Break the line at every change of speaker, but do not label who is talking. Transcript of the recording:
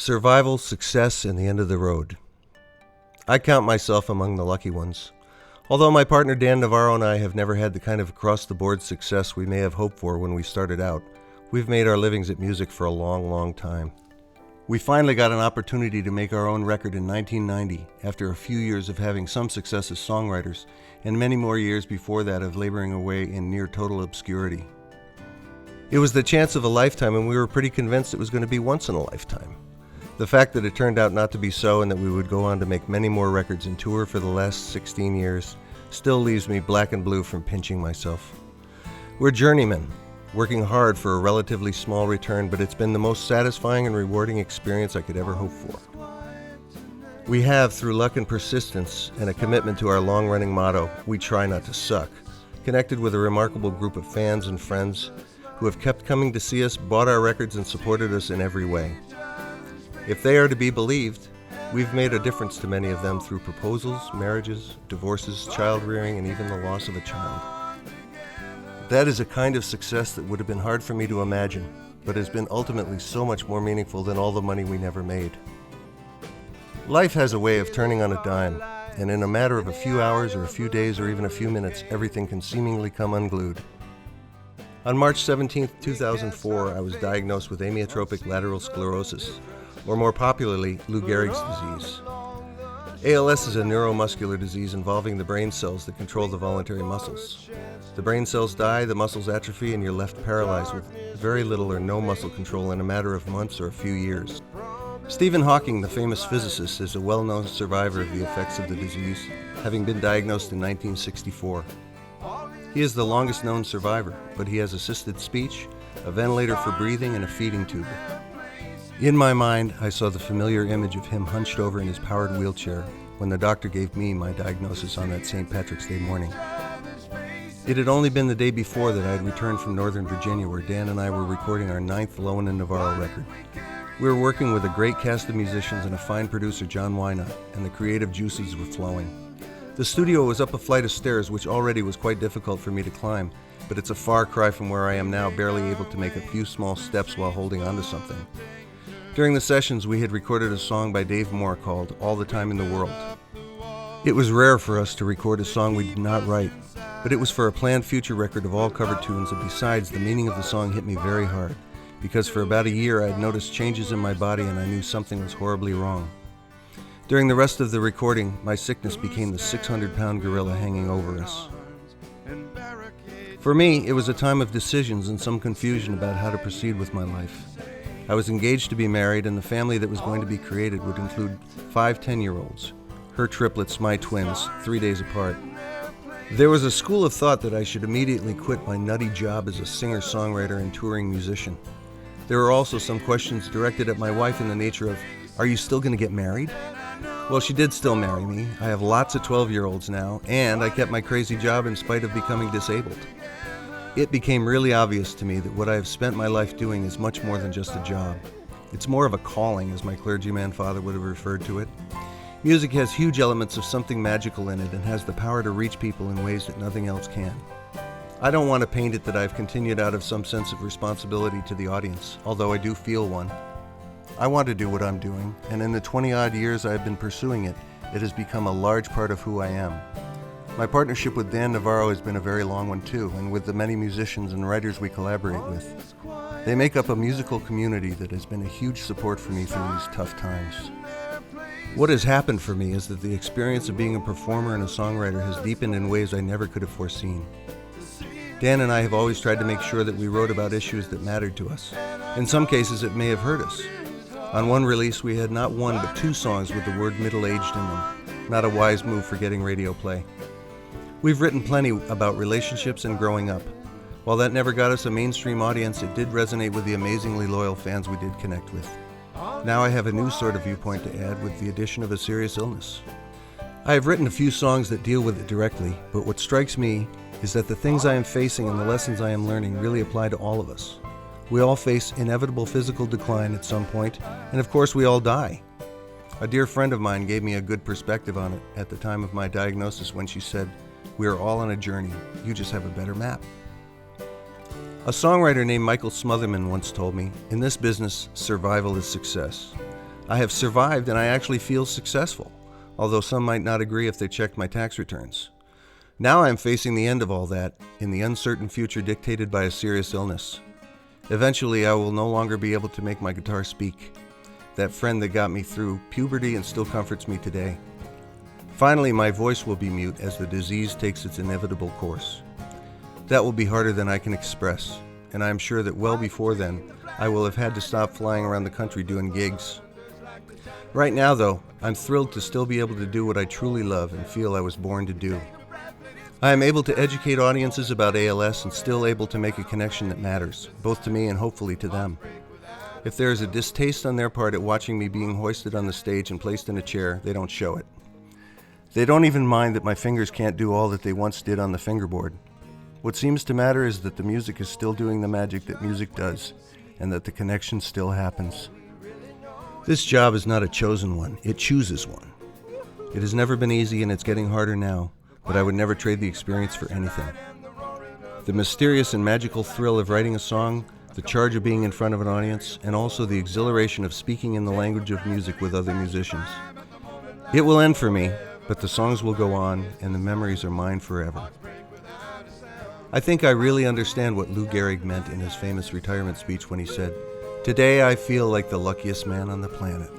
Survival, success, and the end of the road. I count myself among the lucky ones. Although my partner Dan Navarro and I have never had the kind of across-the-board success we may have hoped for when we started out, we've made our livings at music for a long, long time. We finally got an opportunity to make our own record in 1990 after a few years of having some success as songwriters and many more years before that of laboring away in near total obscurity. It was the chance of a lifetime, and we were pretty convinced it was going to be once in a lifetime. The fact that it turned out not to be so and that we would go on to make many more records and tour for the last 16 years still leaves me black and blue from pinching myself. We're journeymen, working hard for a relatively small return, but it's been the most satisfying and rewarding experience I could ever hope for. We have, through luck and persistence and a commitment to our long-running motto, "We try not to suck," connected with a remarkable group of fans and friends who have kept coming to see us, bought our records, and supported us in every way. If they are to be believed, we've made a difference to many of them through proposals, marriages, divorces, child rearing, and even the loss of a child. That is a kind of success that would have been hard for me to imagine, but has been ultimately so much more meaningful than all the money we never made. Life has a way of turning on a dime, and in a matter of a few hours or a few days or even a few minutes, everything can seemingly come unglued. On March 17, 2004, I was diagnosed with amyotrophic lateral sclerosis, or more popularly, Lou Gehrig's disease. ALS is a neuromuscular disease involving the brain cells that control the voluntary muscles. The brain cells die, the muscles atrophy, and you're left paralyzed with very little or no muscle control in a matter of months or a few years. Stephen Hawking, the famous physicist, is a well-known survivor of the effects of the disease, having been diagnosed in 1964. He is the longest known survivor, but he has assisted speech, a ventilator for breathing, and a feeding tube. In my mind, I saw the familiar image of him hunched over in his powered wheelchair when the doctor gave me my diagnosis on that St. Patrick's Day morning. It had only been the day before that I had returned from Northern Virginia, where Dan and I were recording our 9th Lowen and Navarro record. We were working with a great cast of musicians and a fine producer, John Wynott, and the creative juices were flowing. The studio was up a flight of stairs, which already was quite difficult for me to climb, but it's a far cry from where I am now, barely able to make a few small steps while holding onto something. During the sessions, we had recorded a song by Dave Moore called "All the Time in the World." It was rare for us to record a song we did not write, but it was for a planned future record of all covered tunes, and besides, the meaning of the song hit me very hard, because for about a year I had noticed changes in my body and I knew something was horribly wrong. During the rest of the recording, my sickness became the 600-pound gorilla hanging over us. For me, it was a time of decisions and some confusion about how to proceed with my life. I was engaged to be married, and the family that was going to be created would include 5 10-year-olds, her triplets, my twins, 3 days apart. There was a school of thought that I should immediately quit my nutty job as a singer-songwriter and touring musician. There were also some questions directed at my wife in the nature of, "Are you still going to get married?" Well, she did still marry me. I have lots of 12-year-olds now, and I kept my crazy job in spite of becoming disabled. It became really obvious to me that what I have spent my life doing is much more than just a job. It's more of a calling, as my clergyman father would have referred to it. Music has huge elements of something magical in it and has the power to reach people in ways that nothing else can. I don't want to paint it that I've continued out of some sense of responsibility to the audience, although I do feel one. I want to do what I'm doing, and in the 20-odd years I've been pursuing it, it has become a large part of who I am. My partnership with Dan Navarro has been a very long one too, and with the many musicians and writers we collaborate with. They make up a musical community that has been a huge support for me through these tough times. What has happened for me is that the experience of being a performer and a songwriter has deepened in ways I never could have foreseen. Dan and I have always tried to make sure that we wrote about issues that mattered to us. In some cases, it may have hurt us. On one release, we had not one but 2 songs with the word middle-aged in them. Not a wise move for getting radio play. We've written plenty about relationships and growing up. While that never got us a mainstream audience, it did resonate with the amazingly loyal fans we did connect with. Now I have a new sort of viewpoint to add with the addition of a serious illness. I have written a few songs that deal with it directly, but what strikes me is that the things I am facing and the lessons I am learning really apply to all of us. We all face inevitable physical decline at some point, and of course we all die. A dear friend of mine gave me a good perspective on it at the time of my diagnosis when she said, "We are all on a journey, you just have a better map." A songwriter named Michael Smotherman once told me, "In this business, survival is success." I have survived and I actually feel successful, although some might not agree if they checked my tax returns. Now I am facing the end of all that in the uncertain future dictated by a serious illness. Eventually I will no longer be able to make my guitar speak. That friend that got me through puberty and still comforts me today. Finally, my voice will be mute as the disease takes its inevitable course. That will be harder than I can express, and I am sure that well before then, I will have had to stop flying around the country doing gigs. Right now, though, I'm thrilled to still be able to do what I truly love and feel I was born to do. I am able to educate audiences about ALS and still able to make a connection that matters, both to me and hopefully to them. If there is a distaste on their part at watching me being hoisted on the stage and placed in a chair, they don't show it. They don't even mind that my fingers can't do all that they once did on the fingerboard. What seems to matter is that the music is still doing the magic that music does, and that the connection still happens. This job is not a chosen one, it chooses one. It has never been easy and it's getting harder now, but I would never trade the experience for anything. The mysterious and magical thrill of writing a song, the charge of being in front of an audience, and also the exhilaration of speaking in the language of music with other musicians. It will end for me, but the songs will go on, and the memories are mine forever. I think I really understand what Lou Gehrig meant in his famous retirement speech when he said, "Today I feel like the luckiest man on the planet."